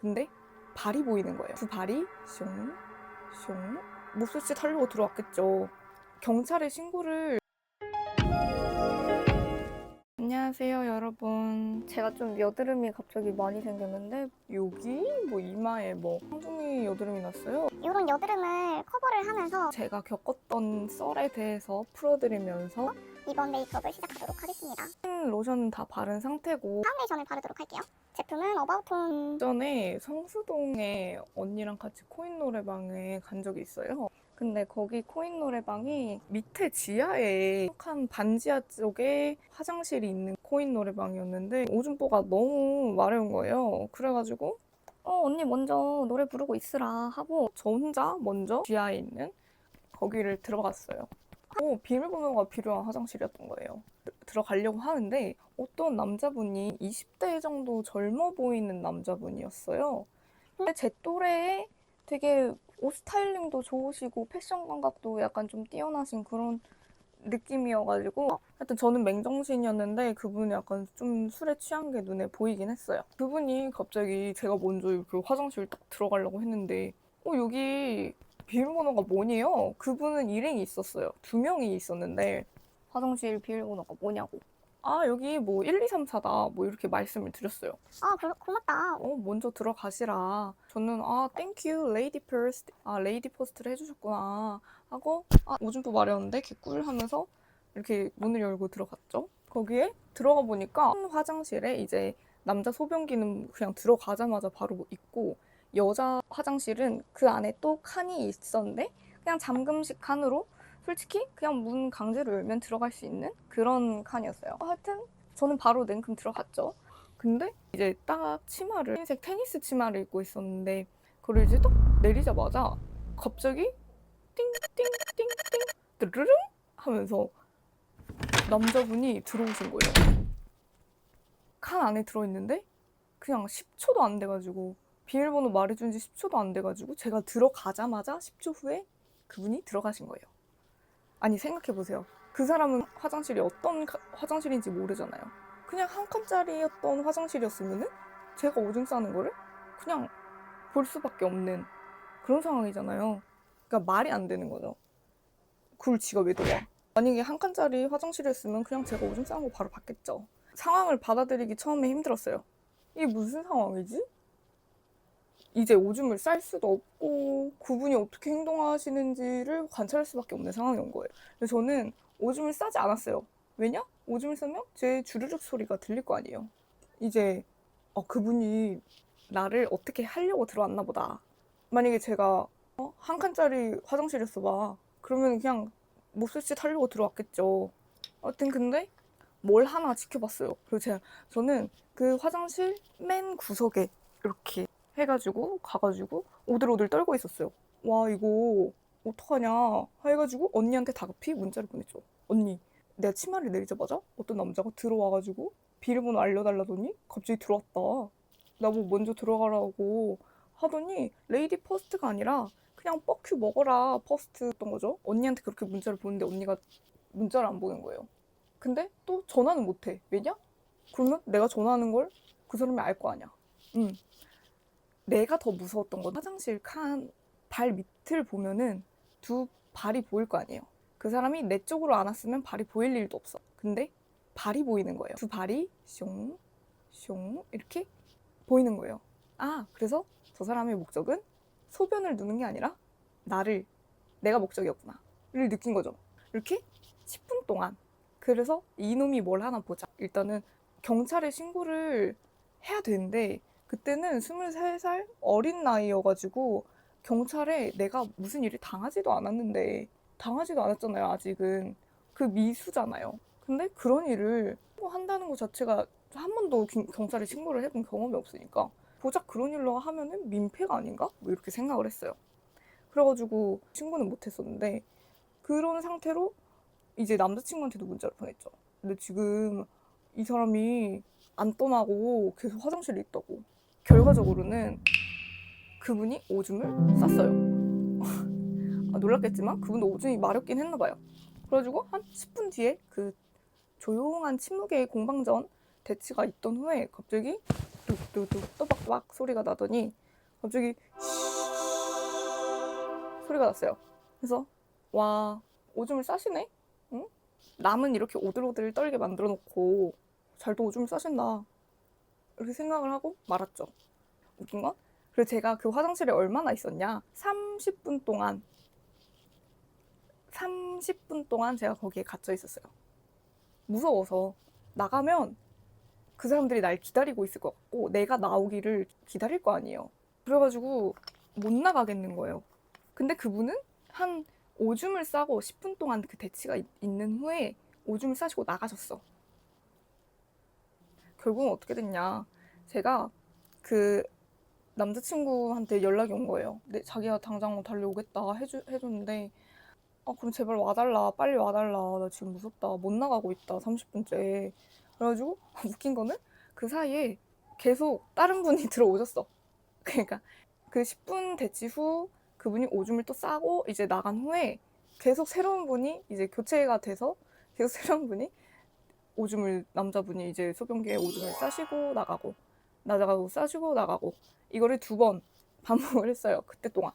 근데 발이 보이는 거예요. 두 발이 슝, 슝. 몹쓸짓 하려고 들어왔겠죠. 경찰에 신고를. 안녕하세요 여러분. 제가 좀 여드름이 갑자기 많이 생겼는데 여기 뭐 이마에 뭐 쌍둥이 여드름이 났어요. 이런 여드름을 커버를 하면서 제가 겪었던 썰에 대해서 풀어드리면서 이번 메이크업을 시작하도록 하겠습니다. 로션은 다 바른 상태고, 파운데이션을 바르도록 할게요. 제품은 어바웃톤. 전에 성수동에 언니랑 같이 코인 노래방에 간 적이 있어요. 근데 거기 코인 노래방이 밑에 지하에 한 반지하 쪽에 화장실이 있는 코인 노래방이었는데 오줌보가 너무 마려운 거예요. 그래가지고 언니 먼저 노래 부르고 있으라 하고 저 혼자 먼저 지하에 있는 거기를 들어갔어요. 비밀번호가 필요한 화장실이었던 거예요. 들어가려고 하는데 어떤 남자분이 20대 정도 젊어 보이는 남자분이었어요. 근데 제 또래에 되게 옷 스타일링도 좋으시고 패션 감각도 약간 좀 뛰어나신 그런 느낌이어가지고 하여튼 저는 맨정신이었는데 그분이 약간 좀 술에 취한 게 눈에 보이긴 했어요. 그분이 갑자기 제가 먼저 그 화장실 딱 들어가려고 했는데 여기 비밀번호가 뭐니요? 그분은 일행이 있었어요. 2명이 있었는데 화장실 비밀번호가 뭐냐고. 여기 뭐 1, 2, 3, 4다 뭐 이렇게 말씀을 드렸어요. 고맙다. 먼저 들어가시라. 저는 땡큐 레이디 퍼스트. 레이디 퍼스트를 해주셨구나 하고 오줌도 마려운데 개꿀 하면서 이렇게 문을 열고 들어갔죠. 거기에 들어가 보니까 한 화장실에 이제 남자 소변기는 그냥 들어가자마자 바로 있고, 여자 화장실은 그 안에 또 칸이 있었는데 그냥 잠금식 칸으로 솔직히 그냥 문 강제로 열면 들어갈 수 있는 그런 칸이었어요. 하여튼 저는 바로 냉큼 들어갔죠. 근데 이제 딱 치마를, 흰색 테니스 치마를 입고 있었는데 그걸 이제 딱 내리자마자 갑자기 띵띵띵띵 드르릉 하면서 남자분이 들어오신 거예요. 칸 안에 들어있는데 그냥 10초도 안 돼가지고, 비밀번호 말해준 지 10초도 안 돼가지고 제가 들어가자마자 10초 후에 그분이 들어가신 거예요. 아니 생각해보세요. 그 사람은 화장실이 어떤 화장실인지 모르잖아요. 그냥 한 칸짜리였던 화장실이었으면은 제가 오줌 싸는 거를 그냥 볼 수밖에 없는 그런 상황이잖아요. 그러니까 말이 안 되는 거죠. 그걸 지가 왜 들어와? 만약에 한 칸짜리 화장실이었으면 그냥 제가 오줌 싸는 거 바로 봤겠죠. 상황을 받아들이기 처음에 힘들었어요. 이게 무슨 상황이지? 이제 오줌을 쌀 수도 없고 그분이 어떻게 행동하시는지를 관찰할 수밖에 없는 상황이 온 거예요. 그래서 저는 오줌을 싸지 않았어요. 왜냐? 오줌을 싸면 제 주르륵 소리가 들릴 거 아니에요. 이제 그분이 나를 어떻게 하려고 들어왔나 보다. 만약에 제가 한 칸짜리 화장실이었어 봐. 그러면 그냥 몹쓸짓 하려고 들어왔겠죠. 하여튼 근데 뭘 하나 지켜봤어요. 그리고 저는 그 화장실 맨 구석에 이렇게 해가지고 가가지고 오들오들 떨고 있었어요. 와 이거 어떡하냐 해가지고 언니한테 다급히 문자를 보냈죠. 언니, 내가 치마를 내리자마자 어떤 남자가 들어와가지고 비밀번호 알려달라더니 갑자기 들어왔다. 나보고 먼저 들어가라고 하더니 레이디 퍼스트가 아니라 그냥 뻑큐 먹어라 퍼스트였던 거죠. 언니한테 그렇게 문자를 보는데 언니가 문자를 안 보는 거예요. 근데 또 전화는 못해. 왜냐? 그러면 내가 전화하는 걸 그 사람이 알 거 아니야. 내가 더 무서웠던 건 화장실 칸 발 밑을 보면은 두 발이 보일 거 아니에요. 그 사람이 내 쪽으로 안 왔으면 발이 보일 일도 없어. 근데 발이 보이는 거예요. 두 발이 숑, 숑 이렇게 보이는 거예요. 그래서 저 사람의 목적은 소변을 누는 게 아니라 내가 목적이었구나 를 느낀 거죠. 이렇게 10분 동안. 그래서 이놈이 뭘 하나 보자. 일단은 경찰에 신고를 해야 되는데 그때는 23살 어린 나이여가지고 경찰에 내가 무슨 일을 당하지도 않았잖아요. 아직은 그 미수잖아요. 근데 그런 일을 한다는 것 자체가 한 번도 경찰에 신고를 해본 경험이 없으니까 고작 그런 일로 하면은 민폐가 아닌가? 뭐 이렇게 생각을 했어요. 그래가지고 신고는 못했었는데, 그런 상태로 이제 남자친구한테도 문자를 보냈죠. 근데 지금 이 사람이 안 떠나고 계속 화장실에 있다고. 결과적으로는 그분이 오줌을 쌌어요. 놀랐겠지만 그분도 오줌이 마렵긴 했나 봐요. 그래가지고 한 10분 뒤에 그 조용한 침묵의 공방전 대치가 있던 후에 갑자기 뚝뚝뚝 또박또박 소리가 나더니 갑자기 소리가 났어요. 그래서 와, 오줌을 싸시네? 응? 남은 이렇게 오들오들 떨게 만들어 놓고 잘도 오줌을 싸신다. 이렇게 생각을 하고 말았죠. 웃긴 건? 그리고 제가 그 화장실에 얼마나 있었냐? 30분 동안 제가 거기에 갇혀 있었어요. 무서워서. 나가면 그 사람들이 날 기다리고 있을 것 같고 내가 나오기를 기다릴 거 아니에요. 그래가지고 못 나가겠는 거예요. 근데 그분은 한 오줌을 싸고 10분 동안 그 대치가 있는 후에 오줌을 싸시고 나가셨어. 결국은 어떻게 됐냐. 제가 그 남자친구한테 연락이 온 거예요. 근데 자기가 당장 달려오겠다 해줬는데 그럼 제발 와달라. 빨리 와달라. 나 지금 무섭다. 못 나가고 있다. 30분째. 그래가지고 웃긴 거는 그 사이에 계속 다른 분이 들어오셨어. 그러니까 그 10분 대치 후 그분이 오줌을 또 싸고 이제 나간 후에 계속 새로운 분이 이제 교체가 돼서 계속 새로운 분이 남자분이 이제 소변기에 오줌을 싸시고 나가고 싸시고 나가고 이거를 2번 반복을 했어요. 그때 동안.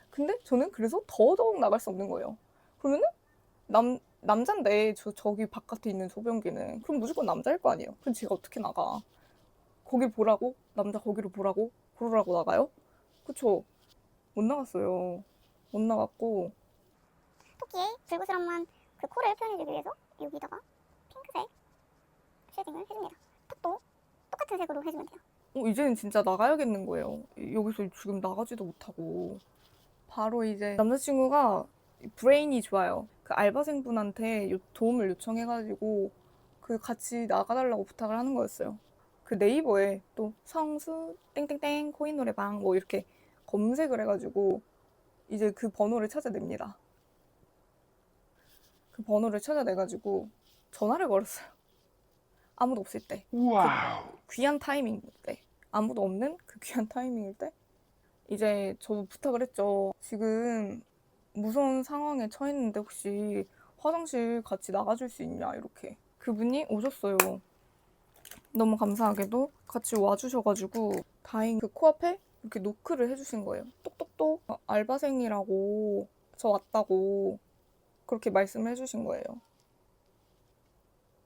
근데 저는 그래서 더더욱 나갈 수 없는 거예요. 그러면은 남잔데 저기 바깥에 있는 소변기는 그럼 무조건 남자일 거 아니에요. 그럼 제가 어떻게 나가? 거길 보라고? 남자 거기로 보라고? 그러라고 나가요? 그쵸? 못 나갔어요. 못 나갔고 토끼의 불구스럼한 그 코를 표현해주기 위해서 여기다가 핑크색 쉐딩을 해줍니다. 턱도 똑같은 색으로 해주면 돼요. 이제는 진짜 나가야겠는 거예요. 여기서 지금 나가지도 못하고 바로 이제 남자친구가 브레인이 좋아요. 그 알바생분한테 도움을 요청해가지고 그 같이 나가달라고 부탁을 하는 거였어요. 그 네이버에 또 성수 땡땡땡 코인 노래방 뭐 이렇게 검색을 해가지고 이제 그 번호를 찾아냅니다. 그 번호를 찾아내가지고 전화를 걸었어요. 아무도 없을 때. 와우. 그 귀한 타이밍일 때. 아무도 없는 그 귀한 타이밍일 때. 이제 저 부탁을 했죠. 지금 무서운 상황에 처했는데 혹시 화장실 같이 나가줄 수 있냐 이렇게. 그분이 오셨어요. 너무 감사하게도 같이 와주셔가지고 다행히 그 코앞에 이렇게 노크를 해주신 거예요. 똑똑똑 알바생이라고 저 왔다고 그렇게 말씀을 해주신 거예요.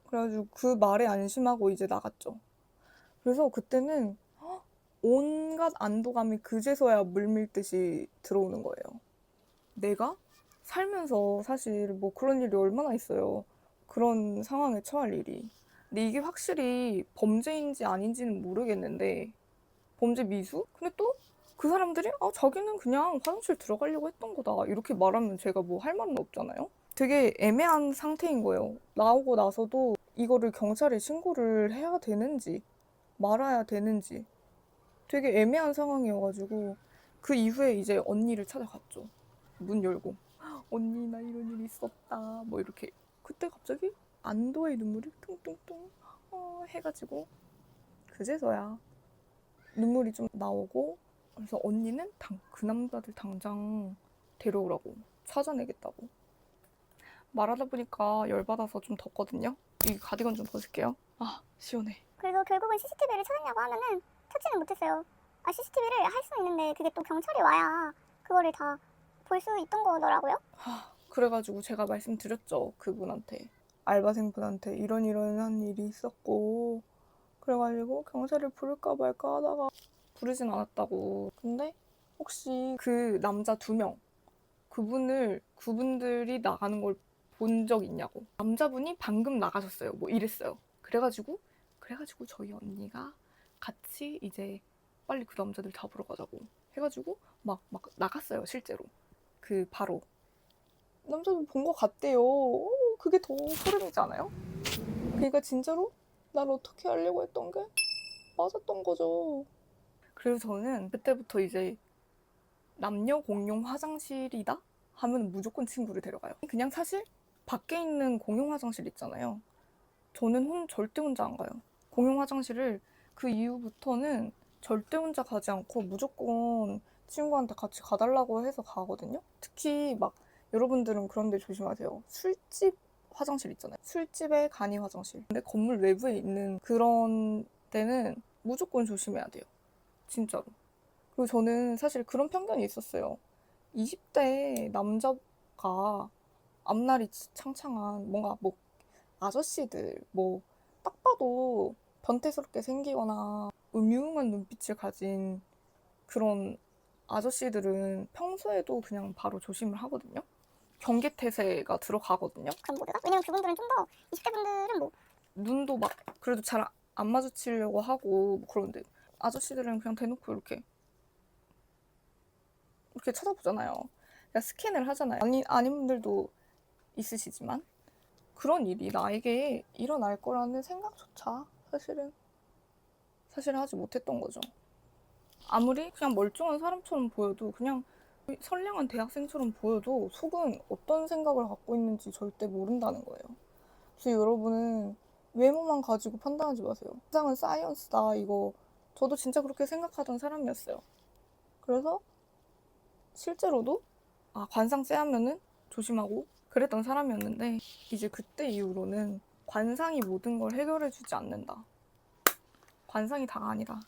그래가지고 그 말에 안심하고 이제 나갔죠. 그래서 그때는 온갖 안도감이 그제서야 물밀듯이 들어오는 거예요. 내가 살면서 사실 뭐 그런 일이 얼마나 있어요. 그런 상황에 처할 일이. 근데 이게 확실히 범죄인지 아닌지는 모르겠는데 범죄 미수? 근데 또 그 사람들이 자기는 그냥 화장실 들어가려고 했던 거다 이렇게 말하면 제가 뭐 할 말은 없잖아요. 되게 애매한 상태인 거예요. 나오고 나서도 이거를 경찰에 신고를 해야 되는지 말아야 되는지 되게 애매한 상황이어가지고 그 이후에 이제 언니를 찾아갔죠. 문 열고 언니 나 이런 일이 있었다 뭐 이렇게. 그때 갑자기 안도의 눈물이 퉁퉁퉁 해가지고 그제서야 눈물이 좀 나오고 그래서 언니는 그 남자들 당장 데려오라고 찾아내겠다고 말하다 보니까 열받아서 좀 덥거든요. 이 가디건 좀 벗을게요. 시원해. 그래서 결국은 CCTV를 찾았냐고 하면은 찾지는 못했어요. CCTV를 할 수 있는데 그게 또 경찰이 와야 그거를 다 볼 수 있던 거더라고요. 그래가지고 제가 말씀드렸죠. 그분한테. 알바생분한테 이런 일이 있었고 그래가지고 경찰을 부를까 말까 하다가 부르진 않았다고. 근데 혹시 그 남자 2명 그분들이 나가는 걸 본 적 있냐고. 남자분이 방금 나가셨어요. 뭐 이랬어요. 그래가지고 저희 언니가 같이 이제 빨리 그 남자들 잡으러 가자고 해가지고 막 나갔어요. 실제로. 바로 남자분 본 것 같대요. 그게 더 소름이지 않아요? 그러니까 진짜로 날 어떻게 하려고 했던 게 맞았던 거죠. 그래서 저는 그때부터 이제 남녀 공용 화장실이다 하면 무조건 친구를 데려가요. 그냥 사실 밖에 있는 공용 화장실 있잖아요. 저는 절대 혼자 안 가요. 공용 화장실을 그 이후부터는 절대 혼자 가지 않고 무조건 친구한테 같이 가달라고 해서 가거든요. 특히 막 여러분들은 그런 데 조심하세요. 술집 화장실 있잖아요. 술집의 간이 화장실. 근데 건물 외부에 있는 그런 데는 무조건 조심해야 돼요. 진짜로. 그리고 저는 사실 그런 편견이 있었어요. 20대 남자가 앞날이 창창한 뭔가 뭐 아저씨들 뭐 딱 봐도 변태스럽게 생기거나 음흉한 눈빛을 가진 그런 아저씨들은 평소에도 그냥 바로 조심을 하거든요. 경계태세가 들어가거든요. 그런 모드가. 왜냐면 그분들은 좀 더 20대 분들은 뭐 눈도 막 그래도 잘 안 마주치려고 하고 뭐 그런데 아저씨들은 그냥 대놓고 이렇게 쳐다보잖아요. 그러니까 스캔을 하잖아요. 아닌 분들도 있으시지만 그런 일이 나에게 일어날 거라는 생각조차 사실은 하지 못했던 거죠. 아무리 그냥 멀쩡한 사람처럼 보여도 그냥 선량한 대학생처럼 보여도 속은 어떤 생각을 갖고 있는지 절대 모른다는 거예요. 그래서 여러분은 외모만 가지고 판단하지 마세요. 세상은 사이언스다 이거 저도 진짜 그렇게 생각하던 사람이었어요. 그래서 실제로도 관상 쎄하면은 조심하고 그랬던 사람이었는데 이제 그때 이후로는 관상이 모든 걸 해결해주지 않는다. 관상이 다가 아니다.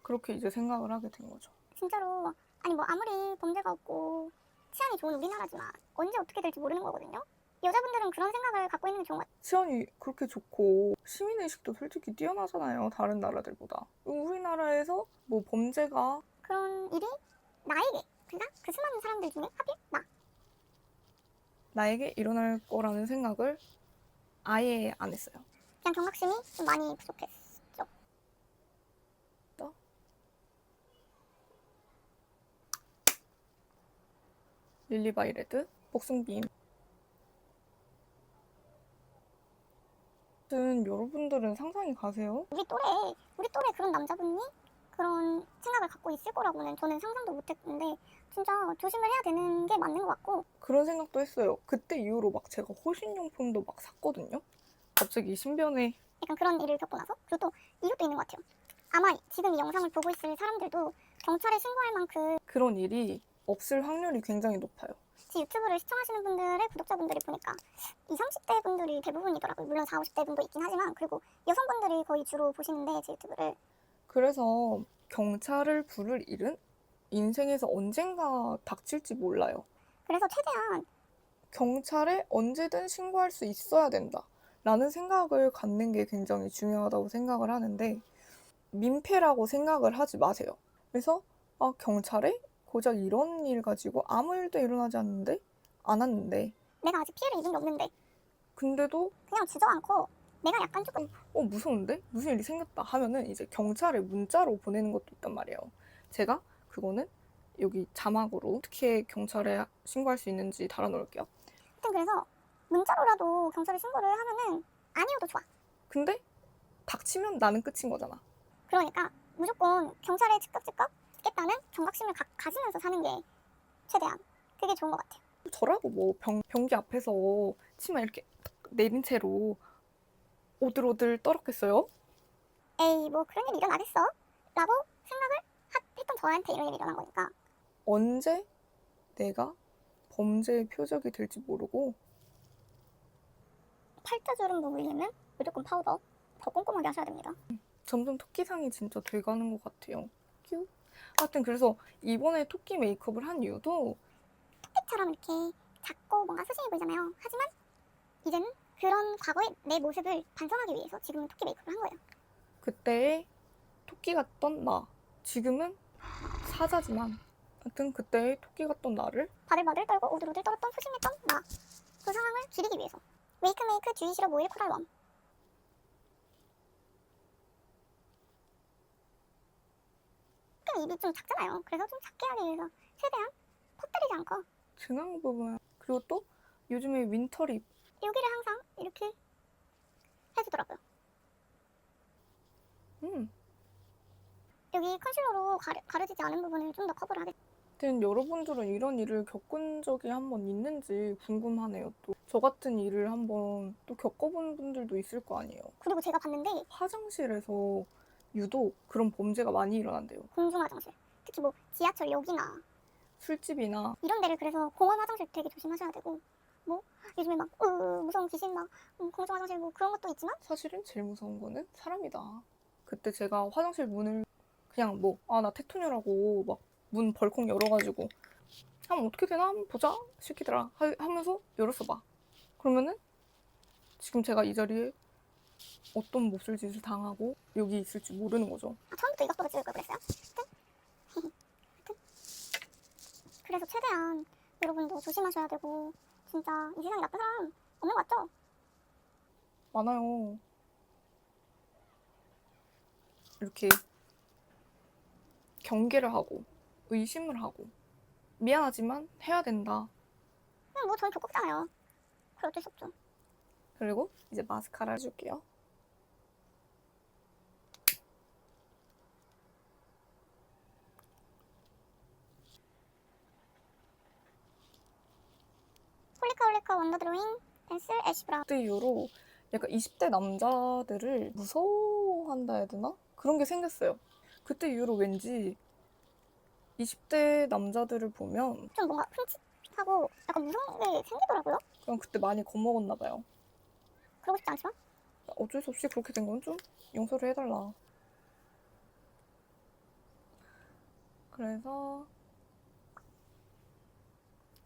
그렇게 이제 생각을 하게 된 거죠. 진짜로 아니 뭐 아무리 범죄가 없고 치안이 좋은 우리나라지만 언제 어떻게 될지 모르는 거거든요. 여자분들은 그런 생각을 갖고 있는 게 좋은 것 같아요. 치안이 그렇게 좋고 시민의식도 솔직히 뛰어나잖아요. 다른 나라들보다. 우리나라에서 뭐 범죄가 그런 일이 나에게 그러니까 그 수많은 사람들 중에 하필 나에게 일어날 거라는 생각을 아예 안 했어요. 그냥 경각심이 좀 많이 부족했죠. 릴리바이레드, 복숭비임. 여러분들은 상상이 가세요? 우리 또래 그런 남자분이 그런 생각을 갖고 있을 거라고는 저는 상상도 못했는데 진짜 조심을 해야 되는 게 맞는 것 같고 그런 생각도 했어요. 그때 이후로 막 제가 호신용품도 막 샀거든요. 갑자기 신변에 약간 그런 일을 겪고 나서 그리고 또 이것도 있는 것 같아요. 아마 지금 이 영상을 보고 있을 사람들도 경찰에 신고할 만큼 그런 일이 없을 확률이 굉장히 높아요. 제 유튜브를 시청하시는 분들의 구독자분들이 보니까 20, 30대 분들이 대부분이더라고요. 물론 40, 50대 분도 있긴 하지만 그리고 여성분들이 거의 주로 보시는데 제 유튜브를 그래서 경찰을 부를 일은 인생에서 언젠가 닥칠지 몰라요. 그래서 최대한 경찰에 언제든 신고할 수 있어야 된다. 라는 생각을 갖는 게 굉장히 중요하다고 생각을 하는데 민폐라고 생각을 하지 마세요. 그래서 경찰에 고작 이런 일 가지고 아무 일도 일어나지 않았는데 내가 아직 피해를 입은 게 없는데 근데도 그냥 주저앉고 내가 약간 조금 무서운데? 무슨 일이 생겼다 하면은 이제 경찰에 문자로 보내는 것도 있단 말이에요. 제가 그거는 여기 자막으로 어떻게 경찰에 신고할 수 있는지 달아놓을게요. 하여튼 그래서 문자로라도 경찰에 신고를 하면은 아니어도 좋아. 근데 닥치면 나는 끝인 거잖아. 그러니까 무조건 경찰에 즉각 있겠다는 경각심을 가지면서 사는 게 최대한 그게 좋은 것 같아요. 저라고 뭐 변기 앞에서 치마 이렇게 딱 내린 채로 오들오들 떨었겠어요? 에이 뭐 그런 일이 일어나겠어? 라고 생각을 했던 저한테 이런 일이 일어난 거니까 언제 내가 범죄의 표적이 될지 모르고 팔자주름 부분이면 무조건 파우더 더 꼼꼼하게 하셔야 됩니다. 점점 토끼상이 진짜 돼가는 것 같아요. 큐. 하여튼 그래서 이번에 토끼 메이크업을 한 이유도 토끼처럼 이렇게 작고 뭔가 소심해 보이잖아요. 하지만 이제는 그런 과거의 내 모습을 반성하기 위해서 지금은 토끼 메이크업을 한 거예요. 그때 토끼 같던 나, 지금은 사자지만 하여튼 그때 토끼 같던 나를 바들바들 떨고 오들오들 떨었던 소심했던 나 그 상황을 줄이기 위해서 웨이크메이크 주의 시럽 오일 코랄1 입이 좀 작잖아요. 그래서 좀 작게 하기 위해서 최대한 퍼뜨리지 않고 중앙 부분 그리고 또 요즘에 윈터립 여기를 항상 이렇게 해주더라고요. 여기 컨실러로 가려지지 않은 부분을 좀 더 커버를 하겠 하여튼 여러분들은 이런 일을 겪은 적이 한번 있는지 궁금하네요. 또 저 같은 일을 한번 또 겪어본 분들도 있을 거 아니에요. 그리고 제가 봤는데 화장실에서 유독 그런 범죄가 많이 일어난대요. 공중 화장실 특히 뭐 지하철역이나 술집이나 이런 데를 그래서 공원 화장실 되게 조심하셔야 되고 뭐 요즘에 막 무서운 귀신 막 공중 화장실 뭐 그런 것도 있지만 사실은 제일 무서운 거는 사람이다. 그때 제가 화장실 문을 그냥 뭐, 아, 나 테토녀라고 막 문 벌컥 열어가지고, 한번 어떻게 되나 한번 보자 시키더라 하면서 열었어 봐. 그러면은 지금 제가 이 자리에 어떤 몹쓸 짓을 당하고 여기 있을지 모르는 거죠. 처음부터 이것부터 찍을 걸 그랬어요? 하여튼 그래서 최대한 여러분도 조심하셔야 되고 진짜 이 세상에 나쁜 사람 없는 것 같죠? 많아요. 이렇게 경계를 하고 의심을 하고 미안하지만 해야 된다. 그냥 뭐 저는 족국잖아요. 그럴 어쩔 수 없죠. 그리고 이제 마스카라 해줄게요. 홀리카 원더 드로잉 펜슬 애쉬 브라운. 그때 이후로 약간 20대 남자들을 무서워한다 해야 되나? 그런 게 생겼어요. 그때 이후로 왠지 20대 남자들을 보면 좀 뭔가 흠칫하고 약간 무서운 게 생기더라고요. 그냥 그때 많이 겁먹었나 봐요. 그러고 싶지 않지만 어쩔 수 없이 그렇게 된 건 좀 용서를 해달라. 그래서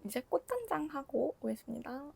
이제 꽃단장 하고 오겠습니다.